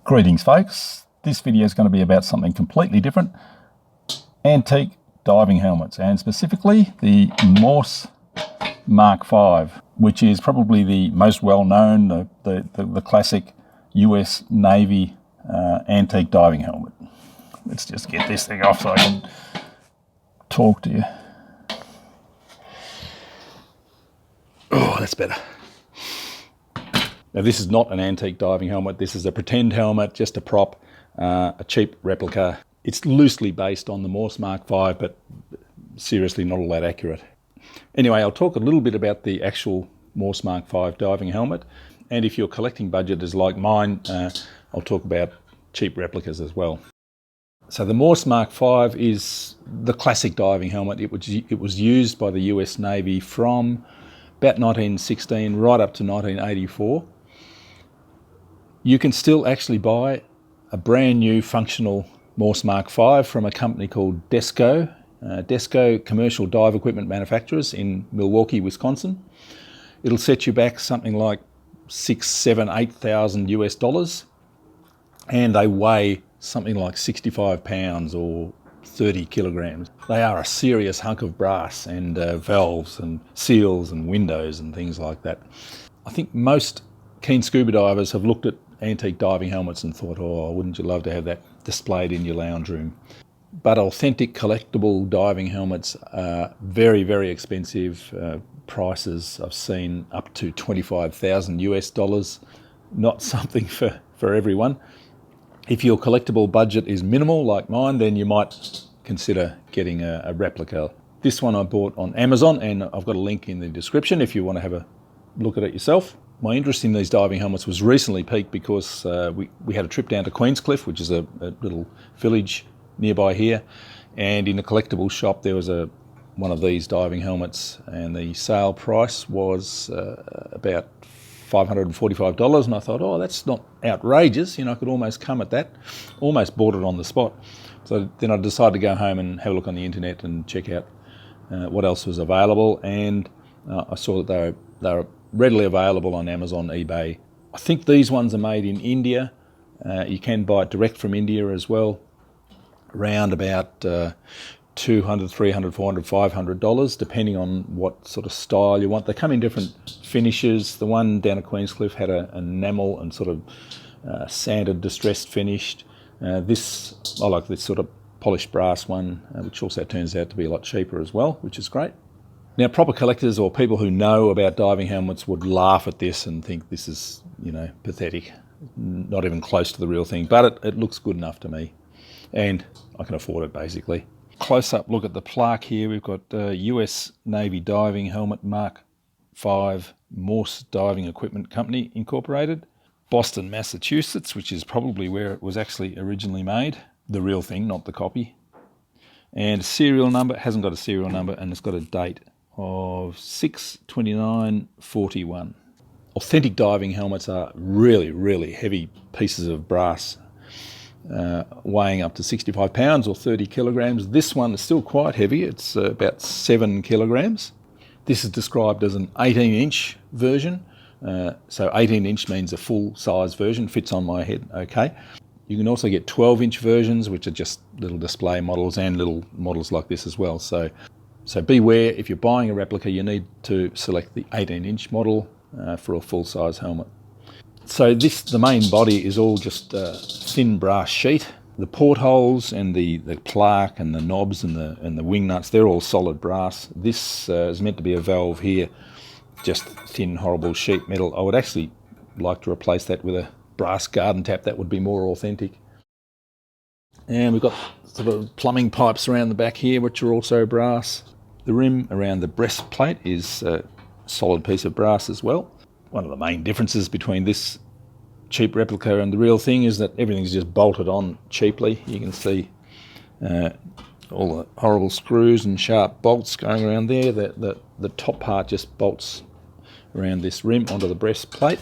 Greetings folks, this video is going to be about something completely different. Antique diving helmets, and specifically the Morse Mk V, which is probably the most well known, the classic US Navy antique diving helmet. Let's just get this thing off so I can talk to you. Oh, that's better. Now this is not an antique diving helmet, this is a pretend helmet, just a prop, a cheap replica. It's loosely based on the Morse Mk V, but seriously not all that accurate. Anyway, I'll talk a little bit about the actual Morse Mk V diving helmet, and if your collecting budget is like mine, I'll talk about cheap replicas as well. So the Morse Mk V is the classic diving helmet. It was used by the US Navy from about 1916 right up to 1984. You can still actually buy a brand new functional Morse Mk V from a company called Desco, Desco Commercial Dive Equipment Manufacturers in Milwaukee, Wisconsin. It'll set you back something like $6,000, $7,000, $8,000 US, and they weigh something like 65 pounds or 30 kilograms. They are a serious hunk of brass and valves and seals and windows and things like that. I think most keen scuba divers have looked at antique diving helmets and thought, oh, wouldn't you love to have that displayed in your lounge room? But authentic collectible diving helmets are very, very expensive. Prices I've seen up to 25,000 US, not something for everyone. If your collectible budget is minimal like mine, then you might consider getting a replica. This one I bought on Amazon, and I've got a link in the description if you want to have a look at it yourself. My interest in these diving helmets was recently piqued because we had a trip down to Queenscliff, which is a little village nearby here, and in a collectible shop there was one of these diving helmets, and the sale price was about $545, and I thought, oh, that's not outrageous, you know, I could almost come at that. Almost bought it on the spot. So then I decided to go home and have a look on the internet and check out what else was available, and I saw that they were readily available on Amazon, eBay. I think these ones are made in India. You can buy it direct from India as well, around about $200, $300, $400, $500, depending on what sort of style you want. They come in different finishes. The one down at Queenscliff had an enamel and sort of sanded distressed finished. I like this sort of polished brass one, which also turns out to be a lot cheaper as well, which is great. Now, proper collectors or people who know about diving helmets would laugh at this and think this is, you know, pathetic, not even close to the real thing, but it looks good enough to me, and I can afford it basically. Close-up look at the plaque here. We've got US Navy Diving Helmet Mk V, Morse Diving Equipment Company Incorporated, Boston, Massachusetts, which is probably where it was actually originally made. The real thing, not the copy. And serial number, it hasn't got a serial number, and it's got a date of 6/29/41. Authentic diving helmets are really, really heavy pieces of brass, weighing up to 65 pounds or 30 kilograms. This one is still quite heavy. It's about 7 kilograms. This is described as an 18-inch version. So 18-inch means a full-size version, fits on my head okay. You can also get 12-inch versions, which are just little display models, and little models like this as well. So beware, if you're buying a replica, you need to select the 18-inch model for a full-size helmet. So the main body is all just thin brass sheet. The portholes and the plaque and the knobs and the wing nuts, they're all solid brass. This is meant to be a valve here, just thin, horrible sheet metal. I would actually like to replace that with a brass garden tap. That would be more authentic. And we've got sort of plumbing pipes around the back here, which are also brass. The rim around the breastplate is a solid piece of brass as well. One of the main differences between this cheap replica and the real thing is that everything's just bolted on cheaply. You can see all the horrible screws and sharp bolts going around there. The top part just bolts around this rim onto the breastplate.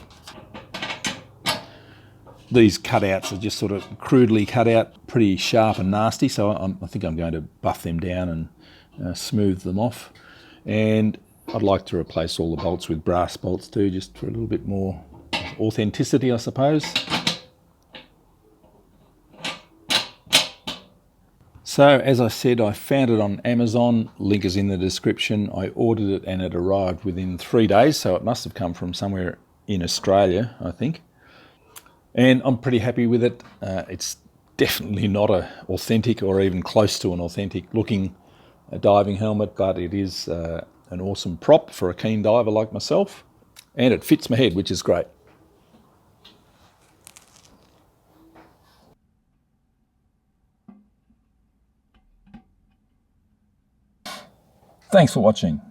These cutouts are just sort of crudely cut out, pretty sharp and nasty, so I think I'm going to buff them down and smooth them off. And I'd like to replace all the bolts with brass bolts too, just for a little bit more authenticity, I suppose. So as I said, I found it on Amazon. Link is in the description. I ordered it and it arrived within 3 days, so it must have come from somewhere in Australia, I think. And I'm pretty happy with it. It's definitely not an authentic or even close to an authentic looking diving helmet, but it is an awesome prop for a keen diver like myself. And it fits my head, which is great. Thanks for watching.